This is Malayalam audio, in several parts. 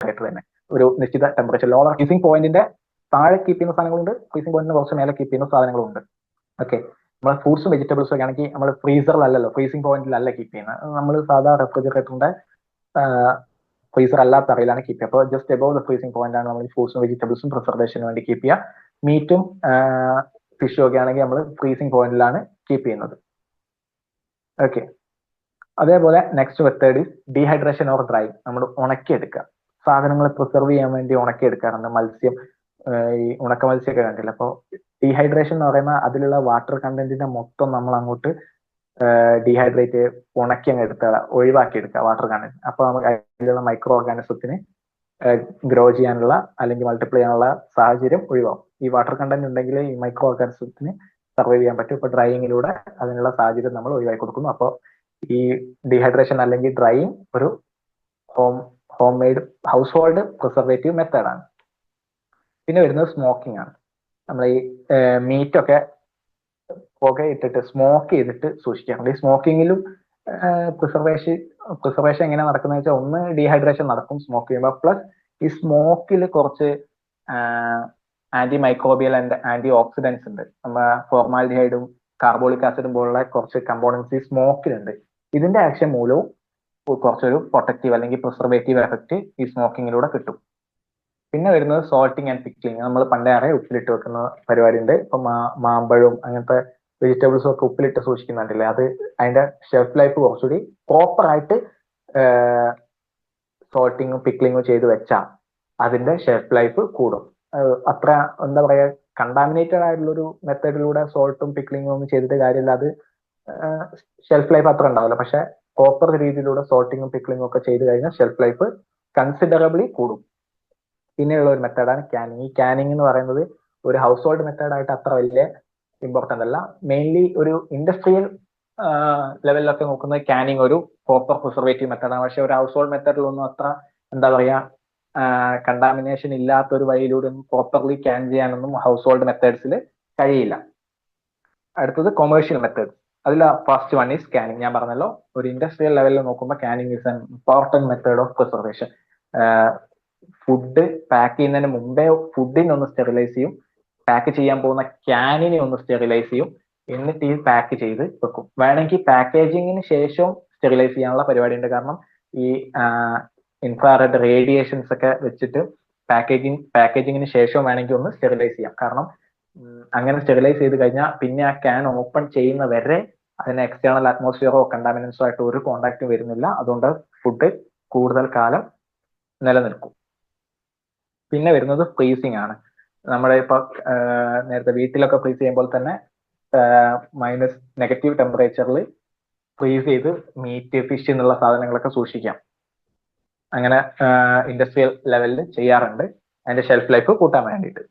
റെഫ്രിജറേറ്റർ തന്നെ ഒരു നിശ്ചിത ടെമ്പറേച്ചർ ലോവർ ഫ്രീസിംഗ് പോയിന്റിന്റെ താഴെ കീപ്പ് ചെയ്യുന്ന സാധനങ്ങളുണ്ട്, ഫ്രീസിംഗ് പോയിന്റിന് കുറച്ച് മേലെ കീപ്പ് ചെയ്യുന്ന സാധനങ്ങളുണ്ട്. ഓക്കെ, നമ്മൾ ഫ്രൂട്ട്സും വെജിറ്റബിൾസും ഒക്കെ ആണെങ്കിൽ നമ്മൾ ഫ്രീസറിലല്ലല്ലോ, ഫ്രീസിംഗ് പോയിന്റിലല്ല കീപ്പ് ചെയ്യുന്നത്. നമ്മൾ സാധാ റെഫ്രിജറേറ്ററിന്റെ ഫ്രീസർ അല്ലാത്ത അറിയിലാണ് കീപ്പ് ചെയ്യുക. അപ്പോൾ just above the freezing point ആണ് നമ്മൾ ഫ്രൂട്ട്സും വെജിറ്റബിൾസും പ്രിസർവേഷന് വേണ്ടി കീപ്പ് ചെയ്യുക. മീറ്റും ഫിഷും ഒക്കെ ആണെങ്കിൽ നമ്മൾ ഫ്രീസിംഗ് പോയിന്റിലാണ് കീപ്പ് ചെയ്യുന്നത്. ഓക്കെ, അതേപോലെ next method is dehydration or drying. നമ്മൾ ഉണക്കിയെടുക്കുക, സാധനങ്ങൾ പ്രിസർവ് ചെയ്യാൻ വേണ്ടി ഉണക്കിയെടുക്കാറുണ്ട്. മത്സ്യം, ഈ ഉണക്ക മത്സ്യമൊക്കെ കണ്ടില്ല. അപ്പോൾ ഡീഹൈഡ്രേഷൻ എന്ന് പറയുന്ന അതിലുള്ള വാട്ടർ കണ്ടന്റിനെ മൊത്തം നമ്മൾ അങ്ങോട്ട് ഡീഹൈഡ്രേറ്റ് ഉണക്കി അങ്ങ് എടുക്കുക, ഒഴിവാക്കി എടുക്കുക വാട്ടർ കണ്ടന്റ്. അപ്പോൾ നമുക്ക് അതിലുള്ള മൈക്രോ ഓർഗാനിസത്തിന് ഗ്രോ ചെയ്യാനുള്ള അല്ലെങ്കിൽ മൾട്ടിപ്ലൈ ചെയ്യാനുള്ള സാഹചര്യം ഒഴിവാകും. ഈ വാട്ടർ കണ്ടന്റ് ഉണ്ടെങ്കിൽ ഈ മൈക്രോ ഓർഗാനിസത്തിന് സർവൈവ് ചെയ്യാൻ പറ്റും. ഇപ്പോൾ ഡ്രൈയിങ്ങിലൂടെ അതിനുള്ള സാഹചര്യം നമ്മൾ ഒഴിവാക്കി കൊടുക്കുന്നു. അപ്പോൾ ഈ ഡീഹൈഡ്രേഷൻ അല്ലെങ്കിൽ ഡ്രൈയിങ് ഒരു home made house hold preservative മെത്തേഡാണ്. പിന്നെ വരുന്നത് സ്മോക്കിംഗ് ആണ്. നമ്മൾ ഈ മീറ്റൊക്കെ പുക ഇട്ടിട്ട് സ്മോക്ക് ചെയ്തിട്ട് സൂക്ഷിക്കാറുണ്ട്. ഈ സ്മോക്കിങ്ങിലും പ്രിസർവേഷൻ എങ്ങനെ നടക്കുന്നത് വെച്ചാൽ, ഒന്ന് ഡീഹൈഡ്രേഷൻ നടക്കും സ്മോക്ക് ചെയ്യുമ്പോൾ, പ്ലസ് ഈ സ്മോക്കിൽ കുറച്ച് anti microbial and anti oxidants ഉണ്ട്. നമ്മുടെ ഫോർമാൽഡിഹൈഡും കാർബോളിക് ആസിഡും പോലുള്ള കുറച്ച് കമ്പോണൻസ് ഈ സ്മോക്കിലുണ്ട്. ഇതിന്റെ ആക്ഷൻ മൂലവും കുറച്ചൊരു പ്രൊട്ടക്റ്റീവ് അല്ലെങ്കിൽ പ്രിസർവേറ്റീവ് എഫക്റ്റ് ഈ സ്മോക്കിങ്ങിലൂടെ കിട്ടും. പിന്നെ വരുന്നത് സോൾട്ടിങ് ആൻഡ് പിക്ലിങ്. നമ്മൾ പണ്ടേ അറിയാം ഉപ്പിലിട്ട് വെക്കുന്ന പരിപാടി ഉണ്ട്. ഇപ്പൊ മാമ്പഴവും അങ്ങനത്തെ വെജിറ്റബിൾസും ഒക്കെ ഉപ്പിലിട്ട് സൂക്ഷിക്കുന്നുണ്ടല്ലേ, അത് അതിന്റെ ഷെൽഫ് ലൈഫ് കുറച്ചുകൂടി പ്രോപ്പർ ആയിട്ട് സോൾട്ടിങ്ങും പിക്ലിങ്ങും ചെയ്ത് വെച്ചാൽ അതിന്റെ ഷെൽഫ് ലൈഫ് കൂടും. അത്ര എന്താ പറയാ, കണ്ടാമിനേറ്റഡ് ആയിട്ടുള്ളൊരു മെത്തേഡിലൂടെ സോൾട്ടും പിക്ലിങ്ങും ഒന്നും ചെയ്തിട്ട് കാര്യമില്ല, അത് ഷെൽഫ് ലൈഫ് അത്ര ഉണ്ടാവില്ല. പക്ഷെ പ്രോപ്പർ രീതിയിലൂടെ സോൾട്ടിങ്ങും പിക്ലിങ്ങും ഒക്കെ ചെയ്ത് കഴിഞ്ഞാൽ ഷെൽഫ് ലൈഫ് കൺസിഡറബിളി കൂടും. പിന്നെയുള്ള ഒരു മെത്തേഡാണ് ക്യാനിങ്. ഈ ക്യാനിങ് എന്ന് പറയുന്നത് ഒരു ഹൗസ് ഹോൾഡ് മെത്തേഡായിട്ട് അത്ര വലിയ ഇമ്പോർട്ടൻ്റ് അല്ല. മെയിൻലി ഒരു ഇൻഡസ്ട്രിയൽ ലെവലിലൊക്കെ നോക്കുന്നത് ക്യാനിങ് ഒരു പ്രോപ്പർ പ്രിസർവേറ്റീവ് മെത്തേഡാണ്. പക്ഷെ ഒരു ഹൗസ് ഹോൾഡ് മെത്തേഡിലൊന്നും അത്ര എന്താ പറയാ, കണ്ടാമിനേഷൻ ഇല്ലാത്ത ഒരു വഴിയിലൂടെ ഒന്നും പ്രോപ്പർലി ക്യാൻ ചെയ്യാനൊന്നും ഹൗസ് ഹോൾഡ് മെത്തേഡ്സിൽ കഴിയില്ല. അടുത്തത് കൊമേഴ്ഷ്യൽ മെത്തേഡ്സ്. അതിൽ ഫസ്റ്റ് വൺ ഈസ് സ്കാനിങ്. ഞാൻ പറഞ്ഞല്ലോ, ഒരു ഇൻഡസ്ട്രിയൽ ലെവലിൽ നോക്കുമ്പോൾ സ്കാനിങ് is an important method of preservation. Food pack ചെയ്യുന്നതിന് മുമ്പേ ഫുഡിനെ ഒന്ന് സ്റ്റെറിലൈസ് ചെയ്യും, പാക്ക് ചെയ്യാൻ പോകുന്ന ക്യാനിനെ ഒന്ന് സ്റ്റെറിലൈസ് ചെയ്യും, എന്നിട്ട് ഈ പാക്ക് ചെയ്ത് വെക്കും. വേണമെങ്കിൽ പാക്കേജിങ്ങിന് ശേഷം സ്റ്റെറിലൈസ് ചെയ്യാനുള്ള പരിപാടി ഉണ്ട്. കാരണം ഈ ഇൻഫ്രാറെഡ് റേഡിയേഷൻസ് ഒക്കെ വെച്ചിട്ട് പാക്കേജിങ്ങിന് ശേഷം വേണമെങ്കിൽ ഒന്ന് സ്റ്റെറിലൈസ് ചെയ്യാം. കാരണം അങ്ങനെ സ്റ്റെറിലൈസ് ചെയ്ത് കഴിഞ്ഞാൽ പിന്നെ ആ ക്യാൻ ഓപ്പൺ ചെയ്യുന്ന വരെ അതിന് എക്സ്റ്റേണൽ അറ്റ്മോസ്ഫിയറോ കണ്ടാമിനൻസോ ആയിട്ട് ഒരു കോണ്ടാക്റ്റും വരുന്നില്ല. അതുകൊണ്ട് ഫുഡ് കൂടുതൽ കാലം നിലനിൽക്കും. പിന്നെ വരുന്നത് ഫ്രീസിങ് ആണ്. നമ്മുടെ ഇപ്പൊ നേരത്തെ വീട്ടിലൊക്കെ ഫ്രീസ് ചെയ്യുമ്പോൾ തന്നെ -നെഗറ്റീവ് ടെമ്പറേച്ചറിൽ ഫ്രീസ് ചെയ്ത് മീറ്റ്, ഫിഷ് എന്നുള്ള സാധനങ്ങളൊക്കെ സൂക്ഷിക്കാം. അങ്ങനെ ഇൻഡസ്ട്രിയൽ ലെവലിൽ ചെയ്യാറുണ്ട്, അതിന്റെ ഷെൽഫ് ലൈഫ് കൂട്ടാൻ വേണ്ടിയിട്ട്.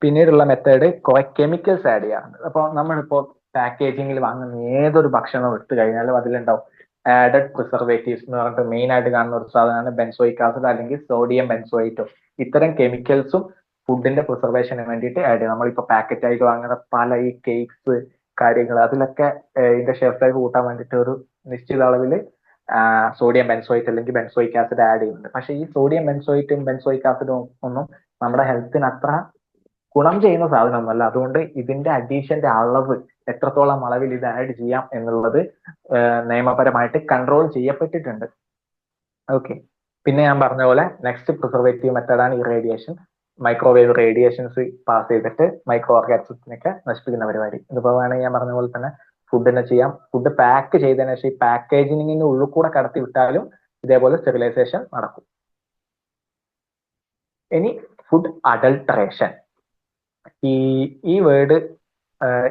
പിന്നീടുള്ള മെത്തേഡ് കുറെ കെമിക്കൽസ് ആഡ് ചെയ്യാറുണ്ട്. അപ്പോൾ നമ്മളിപ്പോ പാക്കേജിങ്ങിൽ വാങ്ങുന്ന ഏതൊരു ഭക്ഷണം എടുത്തു കഴിഞ്ഞാലും അതിലുണ്ടാവും ആഡഡ് പ്രിസർവേറ്റീവ്സ് എന്ന് പറഞ്ഞിട്ട് മെയിൻ ആയിട്ട് കാണുന്ന ഒരു സാധനമാണ് ബെൻസോയിക് ആസിഡ് അല്ലെങ്കിൽ സോഡിയം ബെൻസോയിറ്റോ. ഇത്തരം കെമിക്കൽസും ഫുഡിന്റെ പ്രിസർവേഷന് വേണ്ടിയിട്ട് ആഡ് ചെയ്യും. നമ്മളിപ്പോ പാക്കറ്റ് ആയിട്ട് വാങ്ങുന്ന പല ഈ കേക്ക്സ് കാര്യങ്ങൾ, അതിലൊക്കെ ഇതിന്റെ ഷെൽഫ് ലൈഫ് കൂട്ടാൻ വേണ്ടിയിട്ട് ഒരു നിശ്ചിത അളവിൽ സോഡിയം ബെൻസോയിറ്റ് അല്ലെങ്കിൽ ബെൻസോയിക് ആസിഡ് ആഡ് ചെയ്യുന്നുണ്ട്. പക്ഷെ ഈ സോഡിയം ബെൻസോയിറ്റും ബെൻസോയിക് ആസിഡും ഒന്നും നമ്മുടെ ഹെൽത്തിന് അത്ര ഗുണം ചെയ്യുന്ന സാധനമൊന്നുമല്ല. അതുകൊണ്ട് ഇതിന്റെ അഡീഷന്റെ അളവ്, എത്രത്തോളം അളവിൽ ഇത് ആഡ് ചെയ്യാം എന്നുള്ളത് നിയമപരമായിട്ട് കൺട്രോൾ ചെയ്യപ്പെട്ടിട്ടുണ്ട്. ഓക്കെ, പിന്നെ ഞാൻ പറഞ്ഞ പോലെ നെക്സ്റ്റ് പ്രിസർവേറ്റീവ് മെത്തേഡാണ് ഇറേഡിയേഷൻ. മൈക്രോവേവ് റേഡിയേഷൻസ് പാസ് ചെയ്തിട്ട് മൈക്രോ ഓർഗാനിസത്തിനൊക്കെ നശിപ്പിക്കുന്ന പരിപാടി. ഇതിപ്പോ വേണമെങ്കിൽ ഞാൻ പറഞ്ഞ പോലെ തന്നെ ഫുഡിനെ ചെയ്യാം. ഫുഡ് പാക്ക് ചെയ്തതിനു ശേഷം ഈ പാക്കേജിങ്ങിന് ഉള്ളിൽ കൂടെ കടത്തി വിട്ടാലും ഇതേപോലെ സ്റ്റെറിലൈസേഷൻ നടക്കും. ഇനി ഫുഡ് അഡൾട്രേഷൻ. ഈ വേർഡ്,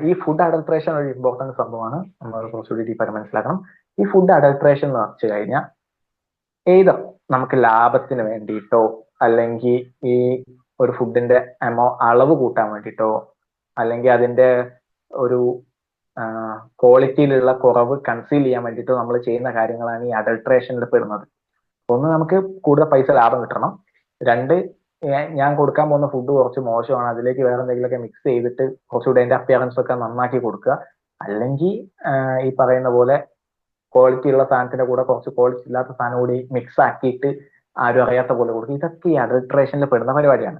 ഈ ഫുഡ് അഡൾട്രേഷൻ ഒരു ഇമ്പോർട്ടന്റ് സംഭവമാണ്, നമ്മൾ കുറച്ചുകൂടി ഡീപ്പായിട്ട് മനസ്സിലാക്കണം. ഈ ഫുഡ് അഡൾട്രേഷൻ എന്ന് വെച്ച് കഴിഞ്ഞാൽ ഏതോ നമുക്ക് ലാഭത്തിന് വേണ്ടിയിട്ടോ അല്ലെങ്കിൽ ഈ ഒരു ഫുഡിന്റെ അളവ് കൂട്ടാൻ വേണ്ടിയിട്ടോ അല്ലെങ്കിൽ അതിന്റെ ഒരു ക്വാളിറ്റിയിലുള്ള കുറവ് കൺസീൽ ചെയ്യാൻ വേണ്ടിയിട്ടോ നമ്മൾ ചെയ്യുന്ന കാര്യങ്ങളാണ് ഈ അഡൾട്രേഷനിൽ പെടുന്നത്. ഒന്ന്, നമുക്ക് കൂടുതൽ പൈസ ലാഭം കിട്ടണം. രണ്ട്, ഞാൻ കൊടുക്കാൻ പോകുന്ന ഫുഡ് കുറച്ച് മോശമാണ്, അതിലേക്ക് വേറെ എന്തെങ്കിലുമൊക്കെ മിക്സ് ചെയ്തിട്ട് കുറച്ചുകൂടി അതിന്റെ അപ്പിയറൻസ് ഒക്കെ നന്നാക്കി കൊടുക്കുക. അല്ലെങ്കിൽ ഈ പറയുന്ന പോലെ ക്വാളിറ്റി ഉള്ള സാധനത്തിന്റെ കൂടെ കുറച്ച് ക്വാളിറ്റി ഇല്ലാത്ത സാധനം കൂടി മിക്സ് ആക്കിയിട്ട് ആരും അറിയാത്ത പോലെ കൊടുക്കും. ഇതൊക്കെ ഈ അഡൾട്രേഷനിൽ പെടുന്ന പരിപാടിയാണ്.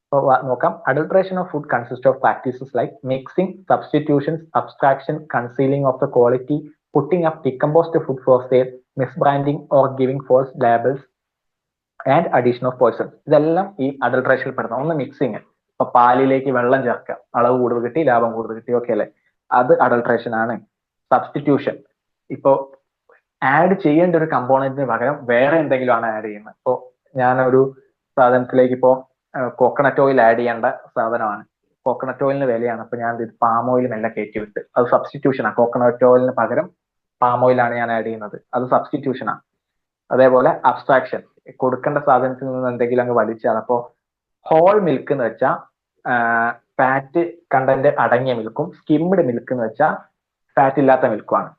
അപ്പോൾ നോക്കാം. Adulteration of food consist of practices like mixing, substitutions, abstraction, concealing of the quality, putting up decomposed food for sale, misbranding or giving false labels and addition of poison. ഇതെല്ലാം ഈ അഡൾട്രേഷനിൽ പെടുന്ന. ഒന്ന് മിക്സിങ്, ഇപ്പൊ പാലിലേക്ക് വെള്ളം ചേർക്കുക, അളവ് കൂടുതൽ കിട്ടി, ലാഭം കൂടുതൽ കിട്ടി, ഓക്കെ അല്ലെ, അത് അഡൾട്രേഷൻ ആണ്. സബ്സ്റ്റിറ്റ്യൂഷൻ, ഇപ്പോ ആഡ് ചെയ്യേണ്ട ഒരു കമ്പോണന്റിന് പകരം വേറെ എന്തെങ്കിലും ആണ് ആഡ് ചെയ്യുന്നത്. ഇപ്പോ ഞാനൊരു സാധനത്തിലേക്ക് ഇപ്പോ കോക്കനട്ട് ഓയിൽ ആഡ് ചെയ്യേണ്ട സാധനമാണ്, കോക്കനട്ട് ഓയിലിന് വിലയാണ്, അപ്പൊ ഞാൻ പാം ഓയിൽ മെല്ലെ കയറ്റി വിട്ട്, അത് സബ്സ്റ്റിറ്റ്യൂഷൻ ആണ്. കോക്കനട്ട് ഓയിലിന് പകരം പാം ഓയിലാണ് ഞാൻ ആഡ് ചെയ്യുന്നത്, അത് സബ്സ്റ്റിറ്റ്യൂഷൻ ആണ്. അതേപോലെ അബ്സ്ട്രാക്ഷൻ, കൊടുക്കേണ്ട സാധനത്തിൽ നിന്ന് എന്തെങ്കിലും അങ്ങ് വലിച്ചാൽ, അപ്പോ ഹോൾ മിൽക്ക് എന്ന് വെച്ചാൽ ഫാറ്റ് കണ്ടന്റ് അടങ്ങിയ മിൽക്കും, സ്കിംഡ് മിൽക്ക് എന്ന് വെച്ചാൽ ഫാറ്റ് ഇല്ലാത്ത മിൽക്കുമാണ്,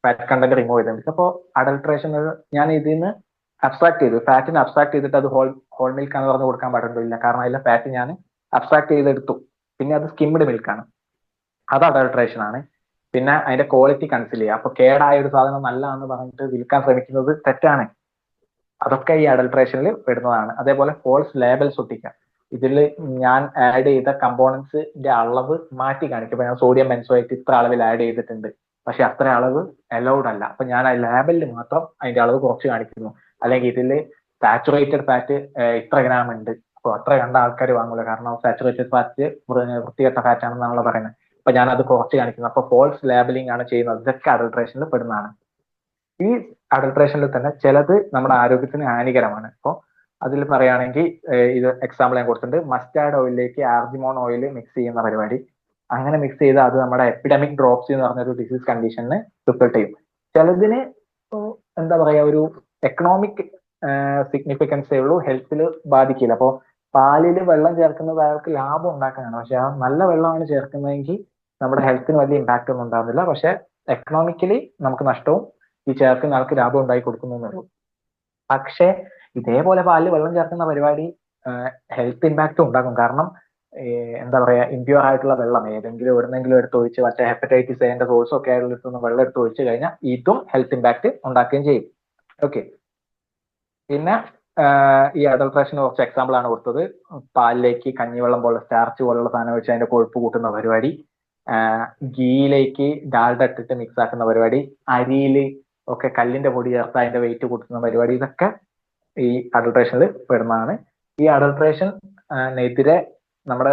ഫാറ്റ് കണ്ടന്റ് റിമൂവ് ചെയ്ത മിൽക്ക്. അപ്പോൾ അഡൾട്രേഷൻ ഞാൻ ഇതിൽ നിന്ന് അബ്സ്ട്രാക്ട് ചെയ്തു, ഫാറ്റിന് അബ്സ്ട്രാക്ട് ചെയ്തിട്ട് അത് ഹോൾ മിൽക്ക് ആണ് പറഞ്ഞ് കൊടുക്കാൻ പാടില്ല, കാരണം അതിലെ ഫാറ്റ് ഞാൻ അബ്സ്ട്രാക്ട് ചെയ്തെടുത്തു, പിന്നെ അത് സ്കിംഡ് മിൽക്കാണ്, അത് അഡൾട്രേഷൻ ആണ്. പിന്നെ അതിന്റെ ക്വാളിറ്റി കൺസിൽ ചെയ്യുക, അപ്പൊ കേടായ ഒരു സാധനം നല്ലതാണെന്ന് പറഞ്ഞിട്ട് വിൽക്കാൻ ശ്രമിക്കുന്നത് തെറ്റാണ്, അതൊക്കെ ഈ അഡൾട്രേഷനിൽ പെടുന്നതാണ്. അതേപോലെ ഫോൾസ് ലേബൽസ് ഒട്ടിക്കുക, ഇതിൽ ഞാൻ ആഡ് ചെയ്ത കമ്പോണൻസിന്റെ അളവ് മാറ്റി കാണിക്കും. ഇപ്പൊ ഞാൻ സോഡിയം ബെൻസോയേറ്റ് ഇത്ര അളവിൽ ആഡ് ചെയ്തിട്ടുണ്ട്, പക്ഷെ അത്ര അളവ് അലൗഡ് അല്ല, അപ്പൊ ഞാൻ ആ ലേബലിൽ മാത്രം അതിന്റെ അളവ് കുറച്ച് കാണിക്കുന്നു. അല്ലെങ്കിൽ ഇതിൽ സാച്ചുറേറ്റഡ് ഫാറ്റ് ഇത്ര ഗ്രാം ഉണ്ട്, അപ്പൊ അത്ര കണ്ട ആൾക്കാർ വാങ്ങൂല, കാരണം സാച്ചുറേറ്റഡ് ഫാറ്റ് വൃത്തികെട്ട ഫാറ്റ് ആണെന്നാണല്ലോ പറയുന്നത്, അപ്പൊ ഞാൻ അത് കുറച്ച് കാണിക്കുന്നു. അപ്പൊ ഫോൾസ് ലേബലിംഗ് ആണ് ചെയ്യുന്നത്, ഇതൊക്കെ അഡൾട്രേഷനിൽ പെടുന്നതാണ്. ഈ അഡൾട്രേഷനിൽ തന്നെ ചിലത് നമ്മുടെ ആരോഗ്യത്തിന് ഹാനികരമാണ്. ഇപ്പോൾ അതിൽ പറയുകയാണെങ്കിൽ ഇത് എക്സാമ്പിൾ ഞാൻ കൊടുത്തിട്ടുണ്ട്, മസ്റ്റാർഡ് ഓയിലിലേക്ക് ആർജിമോൺ ഓയിൽ മിക്സ് ചെയ്യുന്ന പരിപാടി. അങ്ങനെ മിക്സ് ചെയ്ത് അത് നമ്മുടെ എപ്പിഡമിക് ഡ്രോപ്സി എന്ന് പറഞ്ഞൊരു ഡിസീസ് കണ്ടീഷന് റിസൾട്ട് ചെയ്യും. ചിലതിന് എന്താ പറയാ, ഒരു എക്കണോമിക് സിഗ്നിഫിക്കൻസേ ഉള്ളൂ, ഹെൽത്തിൽ ബാധിക്കില്ല. അപ്പോൾ പാലിൽ വെള്ളം ചേർക്കുന്നത് അയാൾക്ക് ലാഭം ഉണ്ടാക്കാനാണ്, പക്ഷെ ആ നല്ല വെള്ളമാണ് ചേർക്കുന്നതെങ്കിൽ നമ്മുടെ ഹെൽത്തിന് വലിയ ഇമ്പാക്ട് ഒന്നും ഉണ്ടാകുന്നില്ല, പക്ഷെ എക്കണോമിക്കലി നമുക്ക് നഷ്ടവും ഈ ചേർക്കുന്ന ആൾക്ക് ലാഭം ഉണ്ടായി കൊടുക്കുന്നു. പക്ഷെ ഇതേപോലെ പാലിൽ വെള്ളം ചേർക്കുന്ന പരിപാടി ഹെൽത്ത് ഇമ്പാക്ട് ഉണ്ടാക്കും, കാരണം എന്താ പറയാ, ഇമ്പ്യൂർ ആയിട്ടുള്ള വെള്ളം ഏതെങ്കിലും എവിടെന്നെങ്കിലും എടുത്ത് ഒഴിച്ച്, മറ്റേ ഹെപ്പറ്റൈറ്റിസ് എന്റെ സോഴ്സ് ഒക്കെ ആയിട്ടുള്ള വെള്ളം എടുത്ത് ഒഴിച്ച് കഴിഞ്ഞാൽ ഇതും ഹെൽത്ത് ഇമ്പാക്ട് ഉണ്ടാക്കുകയും ചെയ്യും. ഓക്കെ, പിന്നെ ഈ അഡൾട്രേഷന് കുറച്ച് എക്സാമ്പിൾ ആണ് കൊടുത്തത്. പാലിലേക്ക് കഞ്ഞിവെള്ളം പോലെ സ്റ്റാർച്ച് പോലുള്ള സാധനം വെച്ച് അതിന്റെ കൊഴുപ്പ് കൂട്ടുന്ന പരിപാടി, ഗീയിലേക്ക് ഡാൽഡ ഇട്ടിട്ട് മിക്സ് ആക്കുന്ന പരിപാടി, അരിയിൽ ഒക്കെ കല്ലിന്റെ പൊടി ചേർത്ത് അതിന്റെ വെയിറ്റ് കൂട്ടുന്ന പരിപാടി, ഇതൊക്കെ ഈ അഡൾട്രേഷനിൽ പെടുന്നതാണ്. ഈ അഡൾട്രേഷനെതിരെ നമ്മുടെ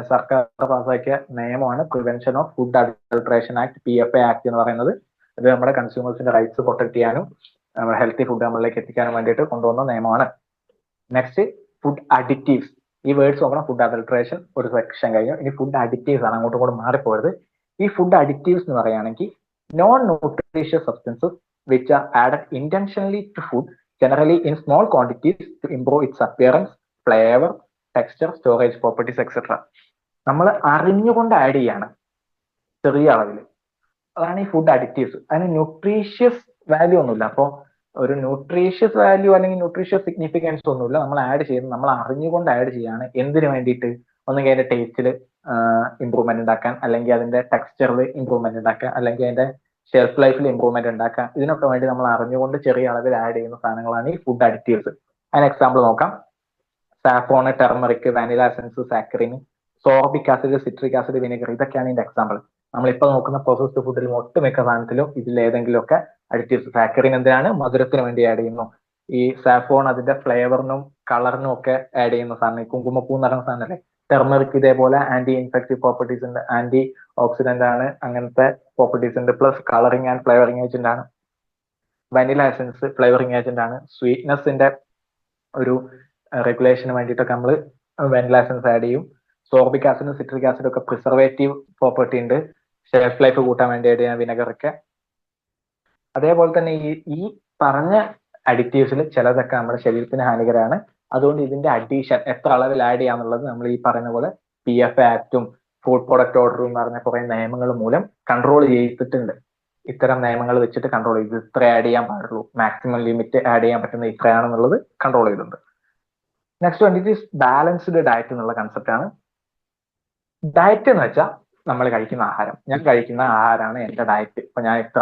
സർക്കാർ പാസ്സാക്കിയ നിയമമാണ് prevention of food adulteration act, PFA act എന്ന് പറയുന്നത്. ഇത് നമ്മുടെ കൺസ്യൂമേഴ്സിന്റെ റൈറ്റ്സ് പ്രൊട്ടക്ട് ചെയ്യാനും ഹെൽത്തി ഫുഡ് നമ്മളിലേക്ക് എത്തിക്കാനും വേണ്ടിയിട്ട് കൊണ്ടുവന്ന നിയമമാണ്. Next, food additives. ഈ വേർഡ്സ് നോക്കണം. ഫുഡ് അഡൾട്രേഷൻ ഒരു സെക്ഷൻ കഴിഞ്ഞു, ഇനി ഫുഡ് അഡിറ്റീവ്സ് ആണ്, അങ്ങോട്ടും ഇങ്ങോട്ടും മാറിപ്പോയത്. ഈ ഫുഡ് അഡിറ്റീവ്സ് എന്ന് പറയുകയാണെങ്കിൽ non nutritious substances which are added intentionally to food, generally in small quantities to improve its appearance, flavor, texture, storage properties, etc. നമ്മൾ അറിഞ്ഞുകൊണ്ട് ആഡ് ചെയ്യാണ് ചെറിയ അളവിൽ, അതാണ് ഈ ഫുഡ് അഡിറ്റീവ്സ്. അതിന് ന്യൂട്രീഷ്യസ് വാല്യൂ ഒന്നുമില്ല. അപ്പോൾ ഒരു ന്യൂട്രീഷ്യസ് വാല്യൂ അല്ലെങ്കിൽ ന്യൂട്രീഷ്യസ് സിഗ്നിഫിക്കൻസ് ഒന്നുമില്ല, നമ്മൾ ആഡ് ചെയ്യുന്നത് നമ്മൾ അറിഞ്ഞുകൊണ്ട് ആഡ് ചെയ്യാണ്. എന്തിനു വേണ്ടിയിട്ട്? ഒന്നുകിൽ അതിന്റെ ടേസ്റ്റിൽ ഇമ്പ്രൂവ്മെന്റ് ഉണ്ടാക്കാൻ, അല്ലെങ്കിൽ അതിന്റെ ടെക്സ്ചറിൽ ഇമ്പ്രൂവ്മെന്റ് ഉണ്ടാക്കാൻ, അല്ലെങ്കിൽ അതിന്റെ ഷെൽഫ് ലൈഫിൽ ഇമ്പ്രൂവ്മെന്റ് ഉണ്ടാക്കാം. ഇതിനൊക്കെ വേണ്ടി നമ്മൾ അറിഞ്ഞുകൊണ്ട് ചെറിയ അളവിൽ ആഡ് ചെയ്യുന്ന സാധനങ്ങളാണ് ഈ ഫുഡ് അഡിറ്റീവ്സ്. അതിന് എക്സാമ്പിൾ നോക്കാം. Saffron, turmeric, vanilla essence, saccharin, sorbic acid, citric acid, vinegar, ഇതൊക്കെയാണ് ഇതിന്റെ എക്സാമ്പിൾ. നമ്മളിപ്പോ നോക്കുന്ന പ്രോസസ്ഡ് ഫുഡിലും ഒട്ടുമിക്ക സാധനത്തിലും ഇതിൽ ഏതെങ്കിലും ഒക്കെ അഡിറ്റീവ്സ്. സാക്കറിൻ എന്തിനാണ്? മധുരത്തിന് വേണ്ടി ആഡ് ചെയ്യുന്നു. ഈ സാഫ്രോൺ അതിന്റെ ഫ്ലേവറിനും കളറിനും ഒക്കെ ആഡ് ചെയ്യുന്ന സാധനം. ഈ കുങ്കുമപ്പൂ എന്ന് പറയുന്ന സാധനം അല്ലേ. ടെർമറിക് ഇതേപോലെ ആന്റി ഇൻഫെക്റ്റീവ് പ്രോപ്പർട്ടീസ് ഉണ്ട്, ആന്റി ഓക്സിഡന്റ് ആണ്, അങ്ങനത്തെ പ്രോപ്പർട്ടീസ് ഉണ്ട്, plus colouring and flavouring agent ആണ്. വനില എസൻസ് ഫ്ലേവറിംഗ് ഏജന്റ് ആണ്. സ്വീറ്റ്നെസിന്റെ ഒരു റെഗുലേഷന് വേണ്ടിയിട്ടൊക്കെ നമ്മൾ വനില എസൻസ് ആഡ് ചെയ്യും. സോർബിക് ആസിഡും സിട്രിക് ആസിഡും ഒക്കെ പ്രിസർവേറ്റീവ് പ്രോപ്പർട്ടി ഉണ്ട്, ഷെൽഫ് ലൈഫ് കൂട്ടാൻ വേണ്ടി ആഡ് ചെയ്യാൻ വിനെഗർ ഒക്കെ. അതേപോലെ തന്നെ ഈ പറഞ്ഞ അഡിറ്റീവ്സിൽ ചിലതൊക്കെ നമ്മുടെ ശരീരത്തിന് ഹാനികരമാണ്. അതുകൊണ്ട് ഇതിന്റെ അഡീഷൻ എത്ര അളവിൽ ആഡ് ചെയ്യാന്നുള്ളത് നമ്മൾ ഈ പറയുന്ന പോലെ PFA ആക്ടും ഫുഡ് പ്രൊഡക്റ്റ് ഓർഡറും എന്ന് പറഞ്ഞ കുറെ നിയമങ്ങൾ മൂലം കൺട്രോൾ ചെയ്തിട്ടുണ്ട്. ഇത്തരം നിയമങ്ങൾ വെച്ചിട്ട് കൺട്രോൾ ചെയ്ത് ഇത്ര ആഡ് ചെയ്യാൻ പാടുള്ളൂ, മാക്സിമം ലിമിറ്റ് ആഡ് ചെയ്യാൻ പറ്റുന്ന ഇത്രയാണെന്നുള്ളത് കൺട്രോൾ ചെയ്തിട്ടുണ്ട്. നെക്സ്റ്റ് വന്നിട്ട് ബാലൻസ്ഡ് ഡയറ്റ് എന്നുള്ള കൺസെപ്റ്റ് ആണ്. ഡയറ്റ് എന്ന് വെച്ചാൽ നമ്മൾ കഴിക്കുന്ന ആഹാരം. ഞാൻ കഴിക്കുന്ന ആഹാരമാണ് എന്റെ ഡയറ്റ്. ഇപ്പൊ ഞാൻ ഇത്ര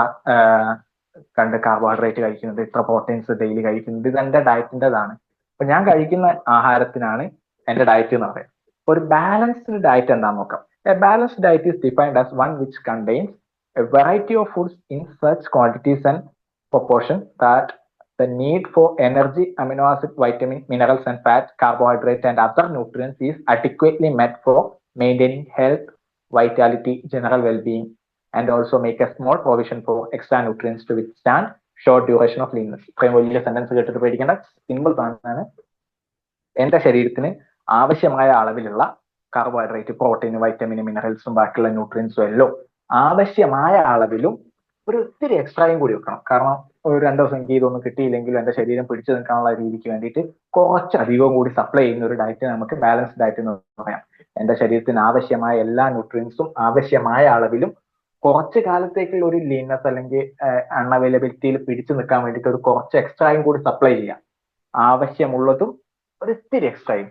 കാർബോഹൈഡ്രേറ്റ് കഴിക്കുന്നുണ്ട്, ഇത്ര പ്രോട്ടീൻസ് ഡെയിലി കഴിക്കുന്നുണ്ട്, ഇത് എന്റെ ഡയറ്റിൻ്റെതാണ്. അപ്പൊ ഞാൻ കഴിക്കുന്ന ആഹാരത്തിനാണ് എന്റെ ഡയറ്റ് എന്ന് പറയുന്നത്. ഒരു ബാലൻസ്ഡ് ഡയറ്റ് എന്താണെന്ന് നോക്കാം. A balanced diet is defined as one which contains A variety of foods in such quantities and proportion that the need for energy, amino acid, vitamin, minerals and fat, carbohydrate and other nutrients is adequately met for maintaining health, vitality, general well-being, and also make a small provision for extra nutrients to withstand short duration of leanness. ഇത്രയും വലിയ സെന്റൻസ് കേട്ടിട്ട് പേടിക്കേണ്ട, സിമ്പിൾ സാധനമാണ്. എന്റെ ശരീരത്തിന് ആവശ്യമായ അളവിലുള്ള കാർബോഹൈഡ്രേറ്റ്, പ്രോട്ടീൻ, വൈറ്റമിൻ, മിനറൽസും ബാക്കിയുള്ള ന്യൂട്രിയൻസും എല്ലാം ആവശ്യമായ അളവിലും ഒരു ഇത്തിരി എക്സ്ട്രായും കൂടി വെക്കണം. കാരണം ഒരു 2 ദിവസം എനിക്ക് ഇതൊന്നും കിട്ടിയില്ലെങ്കിലും എന്റെ ശരീരം പിടിച്ചു നിൽക്കാനുള്ള രീതിക്ക് വേണ്ടിയിട്ട് കുറച്ചധികം കൂടി സപ്ലൈ ചെയ്യുന്ന ഒരു ഡയറ്റ് നമുക്ക് ബാലൻസ് ഡയറ്റ് എന്ന് പറയാം. എന്റെ ശരീരത്തിന് ആവശ്യമായ എല്ലാ ന്യൂട്രിയൻസും ആവശ്യമായ അളവിലും കുറച്ച് കാലത്തേക്കുള്ള ഒരു ലീനസ് അല്ലെങ്കിൽ അൺഅവൈലബിലിറ്റിയിൽ പിടിച്ചു നിൽക്കാൻ വേണ്ടിയിട്ട് ഒരു കുറച്ച് എക്സ്ട്രായും കൂടി സപ്ലൈ ചെയ്യാം. ആവശ്യമുള്ളതും ഒരു ഇത്തിരി എക്സ്ട്രായും.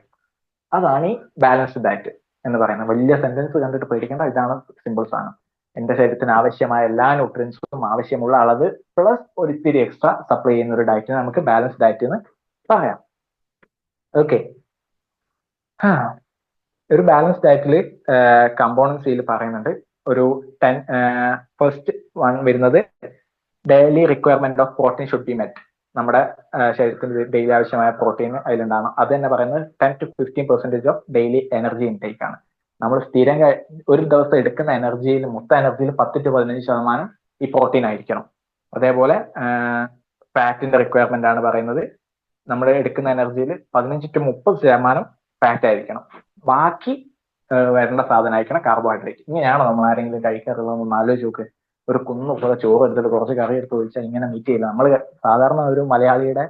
അതാണ് ഈ ബാലൻസ്ഡ് ഡയറ്റ് എന്ന് പറയുന്നത്. വലിയ സെന്റൻസ് കണ്ടിട്ട് പേടിക്കേണ്ട, ഇതാണ് സിമ്പിൾ സാധനം. എന്റെ ശരീരത്തിന് ആവശ്യമായ എല്ലാ ന്യൂട്രിയൻസും ആവശ്യമുള്ള അളവ് പ്ലസ് ഒരു ഇത്തിരി എക്സ്ട്രാ സപ്ലൈ ചെയ്യുന്ന ഒരു ഡയറ്റിന് നമുക്ക് ബാലൻസ് ഡയറ്റ് എന്ന് പറയാം. ഓക്കെ, ഒരു ബാലൻസ് ഡയറ്റിൽ കമ്പോണൻസിൽ പറയുന്നുണ്ട്. ഒരു 10 ഫസ്റ്റ് വൺ വരുന്നത് daily requirement of protein should be met. നമ്മുടെ ശരീരത്തിന് ഡെയിലി ആവശ്യമായ പ്രോട്ടീൻ അതിലുണ്ടാകണം. അത് തന്നെ പറയുന്നത് 10 to 15% of daily energy intake ആണ്. നമ്മൾ സ്ഥിരം ഒരു ദിവസം എടുക്കുന്ന എനർജിയിൽ, മൊത്തം എനർജിയിൽ 10 to 15% ഈ പ്രോട്ടീൻ ആയിരിക്കണം. അതേപോലെ ഫാറ്റിന്റെ റിക്വയർമെന്റ് ആണ് പറയുന്നത്. നമ്മൾ എടുക്കുന്ന എനർജിയിൽ 15 to 30% ഫാറ്റ് ആയിരിക്കണം. ബാക്കി വരേണ്ട സാധനമായിരിക്കണം കാർബോഹൈഡ്രേറ്റ്. ഇങ്ങനെയാണോ നമ്മൾ ആരെങ്കിലും കഴിക്കാറുള്ളതെന്ന് ആലോചിച്ച് നോക്ക്. ഒരു പോലെ ചോറ് എടുത്തിട്ട് കുറച്ച് കറി എടുത്ത് ഒഴിച്ചാൽ ഇങ്ങനെ മീറ്റ് ചെയ്യില്ല. നമ്മൾ സാധാരണ ഒരു മലയാളിയുടെ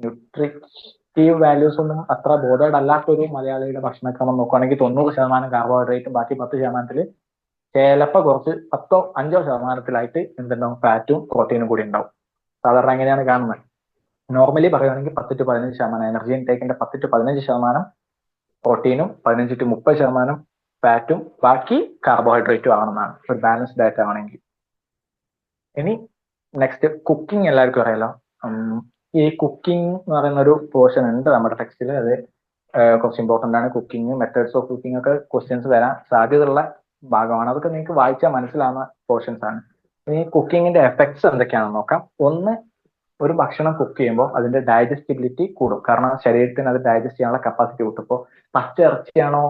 ന്യൂട്രിറ്റീവ് വാല്യൂസ് ഒന്നും അത്ര ബോധേഡ് അല്ലാത്തൊരു മലയാളിയുടെ ഭക്ഷണക്രമം നോക്കുകയാണെങ്കിൽ 90% കാർബോഹൈഡ്രേറ്റും ബാക്കി 10% ചിലപ്പോൾ കുറച്ച് 5% എന്തുണ്ടാവും, ഫാറ്റും പ്രോട്ടീനും കൂടി ഉണ്ടാവും. സാധാരണ എങ്ങനെയാണ് കാണുന്നത്? നോർമലി പറയുകയാണെങ്കിൽ 10 to 15% എനർജി ഇൻടേക്കിന്റെ 10 to 15% പ്രോട്ടീനും 15 to 30% ഫാറ്റും ബാക്കി കാർബോഹൈഡ്രേറ്റും ആണെന്നാണ് ഒരു ബാലൻസ് ഡയറ്റ് ആണെങ്കിൽ. ഇനി നെക്സ്റ്റ് കുക്കിംഗ് എല്ലാവർക്കും അറിയാലോ. ഈ കുക്കിംഗ് എന്ന് പറയുന്ന ഒരു പോർഷൻ ഉണ്ട് നമ്മുടെ ടെക്സ്റ്റിൽ. അത് കുറച്ച് ഇമ്പോർട്ടന്റ് ആണ്. കുക്കിംഗ്, മെത്തേഡ്സ് ഓഫ് കുക്കിംഗ് ഒക്കെ ക്വസ്റ്റ്യൻസ് വരാൻ സാധ്യതയുള്ള ഭാഗമാണ്. അതൊക്കെ നിങ്ങൾക്ക് വായിച്ചാൽ മനസ്സിലാവുന്ന പോർഷൻസ് ആണ്. ഇനി കുക്കിങ്ങിന്റെ എഫക്ട്സ് എന്തൊക്കെയാണെന്ന് നോക്കാം. ഒന്ന്, ഒരു ഭക്ഷണം കുക്ക് ചെയ്യുമ്പോൾ അതിന്റെ ഡൈജസ്റ്റബിലിറ്റി കൂടും. കാരണം ശരീരത്തിന് അത് ഡൈജസ്റ്റ് ചെയ്യാനുള്ള കപ്പാസിറ്റി കൂട്ടും. ഇപ്പോൾ പച്ച ഇറച്ചിയാണോ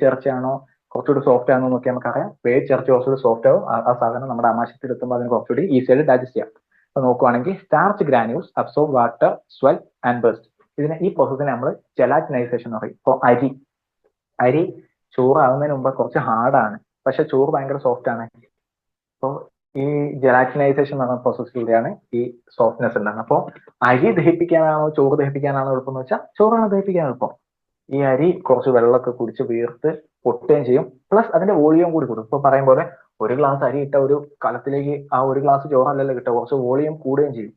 ഇറച്ചിയാണോ കുറച്ചുകൂടി സോഫ്റ്റ് ആണെന്ന് നോക്കിയാൽ നമുക്കറിയാം. വേവിച്ച ഇറച്ചി കുറച്ചുകൂടി സോഫ്റ്റ് ആവും. ആ സാധനം നമ്മുടെ ആമാശയത്തിൽ എത്തുമ്പോൾ അതിന് കുറച്ചുകൂടി ഈസിയായിട്ട് ഡൈജസ്റ്റ് ചെയ്യാം. അപ്പൊ നോക്കുവാണെങ്കിൽ starch granules absorb water, swell and burst. ഈ പ്രോസസ്സിനെ നമ്മൾ ജെലാറ്റിനൈസേഷൻ എന്ന് പറയും. ഇപ്പോൾ അരി ചോറാകുന്നതിന് മുമ്പ് കുറച്ച് ഹാർഡാണ്, പക്ഷെ ചോറ് ഭയങ്കര സോഫ്റ്റ് ആണ്. അപ്പോൾ ഈ ജെലാറ്റിനൈസേഷൻ എന്ന് പറയുന്ന പ്രോസസ്സിലൂടെയാണ് ഈ സോഫ്റ്റ്നെസ് ഉണ്ടാകുന്നത്. അപ്പോൾ അരി ദഹിപ്പിക്കാനാണോ ചോറ് ദഹിപ്പിക്കാനാണോ എളുപ്പം എന്ന് വെച്ചാൽ ചോറാണ് ദഹിപ്പിക്കാൻ എളുപ്പം. ഈ അരി കുറച്ച് വെള്ളമൊക്കെ കുടിച്ച് വീർത്ത് പൊട്ടുകയും ചെയ്യും. പ്ലസ് അതിന്റെ വോളിയം കൂടി കൂടും. ഇപ്പൊ പറയും പോലെ ഒരു ഗ്ലാസ് അരി ഇട്ട ഒരു കലത്തിലേക്ക് ആ ഒരു ഗ്ലാസ് ചോറല്ലല്ലോ കിട്ടുക, കുറച്ച് വോളിയം കൂടുകയും ചെയ്യും.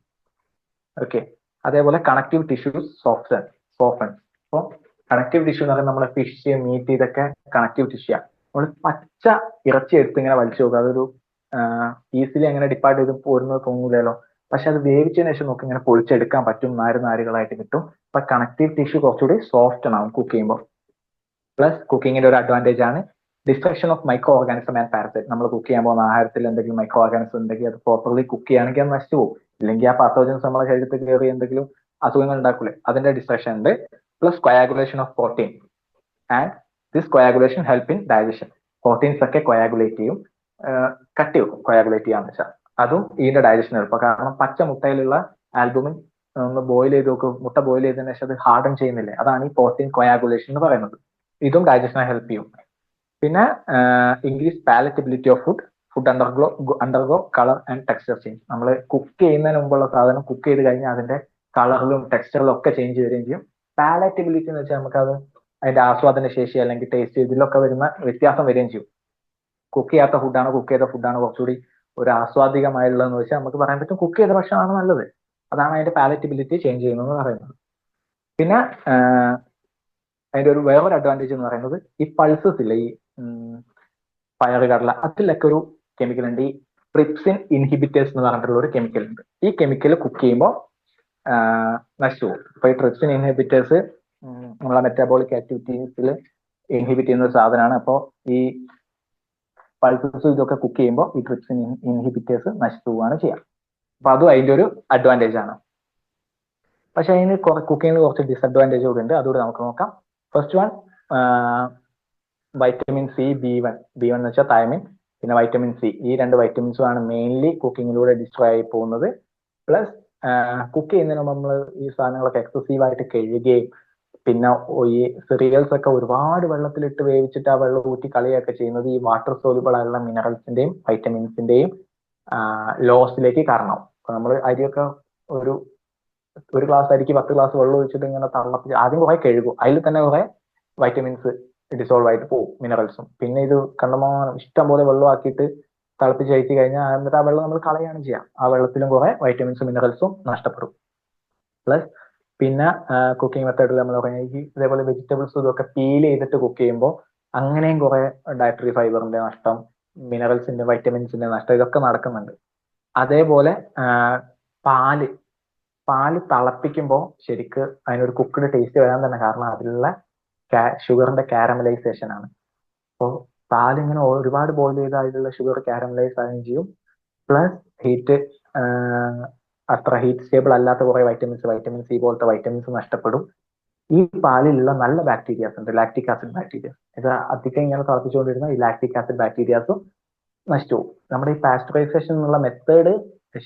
ഓക്കെ, അതേപോലെ കണക്റ്റീവ് ടിഷ്യൂസ് സോഫ്റ്റൻ. അപ്പോൾ കണക്റ്റീവ് ടിഷ്യൂ എന്ന് പറയുന്നത് നമ്മളെ ഫിഷ്, മീറ്റ്, ഇതൊക്കെ കണക്റ്റീവ് ടിഷ്യൂ ആണ്. നമ്മൾ പച്ച ഇറച്ചി എടുത്ത് ഇങ്ങനെ വലിച്ചു നോക്കുക, അതൊരു ഈസിലി അങ്ങനെ ഡിപ്പാർട്ട് ചെയ്ത് പോരുന്നത് തോന്നൂലല്ലോ. പക്ഷെ അത് വേവിച്ചതിന് ശേഷം നമുക്ക് ഇങ്ങനെ പൊളിച്ചെടുക്കാൻ പറ്റും, നാരുകളായിട്ട് കിട്ടും. അപ്പൊ കണക്റ്റീവ് ടിഷ്യൂ കുറച്ചുകൂടി സോഫ്റ്റ് ആവും കുക്ക് ചെയ്യുമ്പോൾ. പ്ലസ് കുക്കിങ്ങിന്റെ ഒരു അഡ്വാൻറ്റേജ് ആണ് destruction of micro organism and parasite. നമ്മൾ കുക്ക് ചെയ്യാൻ പോകുന്ന ആഹാരത്തിൽ എന്തെങ്കിലും മൈക്രോ ഓർഗാനിസം ഉണ്ടെങ്കിൽ അത് പ്രോപ്പർലി കുക്ക് ചെയ്യുകയാണെങ്കിൽ അത് നശിച്ചു പോകും. ഇല്ലെങ്കിൽ ആ പാത്തോജൻസ് നമ്മളെ ശരീരത്തിൽ കയറി എന്തെങ്കിലും അസുഖങ്ങൾ ഉണ്ടാക്കൂലേ, അതിന്റെ ഡിസ്ട്രക്ഷൻ ഉണ്ട്. Plus coagulation of protein and this coagulation help in digestion. Proteins ഒക്കെ കൊയാഗുലേറ്റ് ചെയ്യും, കട്ടി വെക്കും കൊയാഗുലേറ്റ് ചെയ്യാന്ന് വെച്ചാൽ. അതും ഇതിന്റെ ഡൈജഷൻ എളുപ്പം. കാരണം പച്ച മുട്ടയിലുള്ള ആൽബുമിൻ ഒന്ന് ബോയിൽ ചെയ്ത് നോക്കും, മുട്ട ബോയിൽ ചെയ്തതിനു ശേഷം അത് ഹാർഡൻ ചെയ്യുന്നില്ലേ, അതാണ് ഈ പ്രോട്ടീൻ കൊയാഗുലേഷൻ എന്ന് പറയുന്നത്. ഇതും ഡൈജഷനെ ഹെൽപ്പ് ചെയ്യും. പിന്നെ increase palatability of food undergo colour and texture change. നമ്മൾ കുക്ക് ചെയ്യുന്നതിന് മുമ്പുള്ള സാധനം കുക്ക് ചെയ്ത് കഴിഞ്ഞാൽ അതിന്റെ കളറിലും ടെക്സ്ചറിലും ഒക്കെ ചേഞ്ച് വരികയും ചെയ്യും. പാലറ്റബിലിറ്റി എന്ന് വെച്ചാൽ നമുക്കത് അതിന്റെ ആസ്വാദന ശേഷി അല്ലെങ്കിൽ ടേസ്റ്റ് ഇതിലൊക്കെ വരുന്ന വ്യത്യാസം വരികയും ചെയ്യും. കുക്ക് ചെയ്യാത്ത ഫുഡാണോ കുക്ക് ചെയ്ത ഫുഡാണോ കുറച്ചുകൂടി ഒരു ആസ്വാദികമായുള്ളതെന്ന് വെച്ചാൽ നമുക്ക് പറയാൻ പറ്റും കുക്ക് ചെയ്ത ഭക്ഷണമാണ് നല്ലത്. അതാണ് അതിന്റെ പാലറ്റബിലിറ്റി ചേഞ്ച് ചെയ്യുന്നതെന്ന് പറയുന്നത്. പിന്നെ അതിന്റെ ഒരു വേറൊരു അഡ്വാൻറ്റേജ് എന്ന് പറയുന്നത് ഈ പൾസസ് ഇല്ല, ഈ പയറ് കടല, അതിലൊക്കെ ഒരു കെമിക്കൽ ഉണ്ട്, ഈ ട്രിപ്സിൻ ഇൻഹിബിറ്റേഴ്സ് എന്ന് പറഞ്ഞിട്ടുള്ള ഒരു കെമിക്കൽ ഉണ്ട്. ഈ കെമിക്കൽ കുക്ക് ചെയ്യുമ്പോൾ നശിച്ചു പോകും. അപ്പൊ ഈ ട്രിപ്സിൻ ഇൻഹിബിറ്റേഴ്സ് നമ്മളെ മെറ്റാബോളിക് ആക്ടിവിറ്റീസിൽ ഇൻഹിബിറ്റ് ചെയ്യുന്ന ഒരു സാധനമാണ്. അപ്പോൾ ഈ പൾസസ് ഇതൊക്കെ കുക്ക് ചെയ്യുമ്പോൾ ഈ ട്രിപ്സിൻ ഇൻഹിബിറ്റേഴ്സ് നശിച്ചു പോവുകയാണ് ചെയ്യുക. അപ്പൊ അതും അതിന്റെ ഒരു അഡ്വാൻറ്റേജ് ആണ്. പക്ഷെ അതിന് കുക്കിങ്ങിൽ കുറച്ച് ഡിസഡ്വാൻറ്റേജ് കൂടി ഉണ്ട്, അതുകൂടി നമുക്ക് നോക്കാം. First one, vitamin C, B1 എന്ന് വെച്ചാൽ തൈമിൻ, പിന്നെ വൈറ്റമിൻ സി, ഈ രണ്ട് വൈറ്റമിൻസും ആണ് മെയിൻലി കുക്കിങ്ങിലൂടെ ഡിസ്ട്രോയ് ആയി പോകുന്നത്. പ്ലസ് കുക്ക് ചെയ്യുന്നതിന് നമ്മൾ ഈ സാധനങ്ങളൊക്കെ എക്സസീവ് ആയിട്ട് കഴുകുകയും പിന്നെ ഈ സിറിയൽസ് ഒക്കെ ഒരുപാട് വെള്ളത്തിലിട്ട് വേവിച്ചിട്ട് ആ വെള്ളം ഊറ്റി കളയുകയൊക്കെ ചെയ്യുന്നത് ഈ വാട്ടർ സോലുബിൾ ആയിട്ടുള്ള മിനറൽസിന്റെയും വൈറ്റമിൻസിന്റെയും ലോസിലേക്ക് കാരണമാവും. അപ്പൊ നമ്മൾ അരിയൊക്കെ ഒരു ഗ്ലാസ് അരിക്ക് 10 ഗ്ലാസ് വെള്ളം ഒഴിച്ചിട്ട് ഇങ്ങനെ തള്ളപ്പിച്ച് ആദ്യം കുറെ കഴുകും, അതിൽ തന്നെ കുറെ വൈറ്റമിൻസ് ഡിസോൾവ് ആയിട്ട് പോകും, മിനറൽസും. പിന്നെ ഇത് കണ്ടമാനം ഇഷ്ടം പോലെ വെള്ളം ആക്കിയിട്ട് തിളപ്പിച്ച് കഴിച്ചു കഴിഞ്ഞാൽ എന്നിട്ട് ആ വെള്ളം നമ്മൾ കളയാണ് ചെയ്യാം. ആ വെള്ളത്തിലും കുറെ വൈറ്റമിൻസും മിനറൽസും നഷ്ടപ്പെടും. പ്ലസ് പിന്നെ കുക്കിംഗ് മെത്തേഡിൽ നമ്മൾ പറയുന്നത് ഇതേപോലെ വെജിറ്റബിൾസ് ഇതൊക്കെ പീൽ ചെയ്തിട്ട് കുക്ക് ചെയ്യുമ്പോൾ അങ്ങനെയും കുറെ ഡയറ്ററി ഫൈബറിന്റെ നഷ്ടം, മിനറൽസിന്റെ വൈറ്റമിൻസിന്റെ നഷ്ടം ഇതൊക്കെ നടക്കുന്നുണ്ട്. അതേപോലെ പാല് തിളപ്പിക്കുമ്പോൾ ശരിക്ക് അതിനൊരു കുക്ക്ഡ് ടേസ്റ്റ് വരാൻ തന്നെ കാരണം അതിലുള്ള ഷുഗറിന്റെ കാരമലൈസേഷൻ ആണ്. അപ്പോൾ പാലിങ്ങനെ ഒരുപാട് ബോയിൽ ചെയ്ത് അതിലുള്ള ഷുഗർ കാരമലൈസ് ആവുകയും ചെയ്യും. പ്ലസ് ഹീറ്റ് അത്ര ഹീറ്റ് സ്റ്റേബിൾ അല്ലാത്ത കുറെ വൈറ്റമിൻ സി പോലത്തെ വൈറ്റമിൻസ് നഷ്ടപ്പെടും. ഈ പാലിലുള്ള നല്ല ബാക്ടീരിയാസ് ഉണ്ട്, ലാക്റ്റിക് ആസിഡ് ബാക്ടീരിയാസ്. ഇത് അധികം ഇങ്ങനെ തിളപ്പിച്ചുകൊണ്ടിരുന്ന ഈ ലാക്റ്റിക് ആസിഡ് ബാക്ടീരിയാസും നശിച്ചു പോകും. നമ്മുടെ ഈ പാസ്ചറൈസേഷൻ എന്നുള്ള മെത്തേഡ്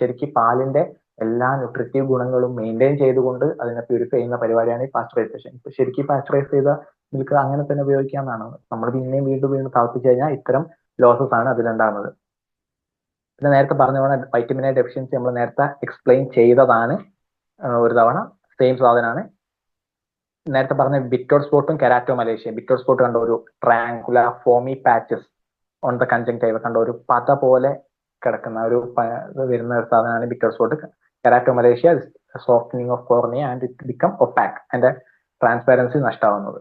ശരിക്കും പാലിന്റെ എല്ലാ ന്യൂട്രിറ്റീവ് ഗുണങ്ങളും മെയിൻറ്റെയിൻ ചെയ്തുകൊണ്ട് അതിനെ പ്യൂരിഫൈ ചെയ്യുന്ന പരിപാടിയാണ് ഈ പാസ്ചറൈസേഷൻ. ഇപ്പൊ ശരിക്കും പാസ്ചറൈസ് ചെയ്ത മിൽക്ക് അങ്ങനെ തന്നെ ഉപയോഗിക്കാമെന്നാണ്. നമ്മൾ പിന്നെയും വീണ്ടും തിളപ്പിച്ചു കഴിഞ്ഞാൽ ഇത്തരം ലോസസ് ആണ് അതിലുണ്ടാകുന്നത്. പിന്നെ നേരത്തെ പറഞ്ഞ പോലെ വൈറ്റമിൻ എ ഡെഫിഷ്യൻസി നമ്മൾ നേരത്തെ എക്സ്പ്ലെയിൻ ചെയ്തതാണ് ഒരു തവണ, സെയിം സാധനമാണ്. നേരത്തെ പറഞ്ഞ ബിറ്റോർ സ്പോട്ടും കെരാറ്റോമലേഷ്യ. ബിറ്റോർ സ്പോട്ട് കണ്ട ഒരു triangular foamy patches on the conjunctiva, കണ്ട ഒരു പത പോലെ കിടക്കുന്ന ഒരു വരുന്ന ഒരു സാധനമാണ് Bitot spot. Keratomalacia softening of cornea and it become opaque, അതിന്റെ ട്രാൻസ്പാരൻസി നഷ്ടമാവുന്നത്.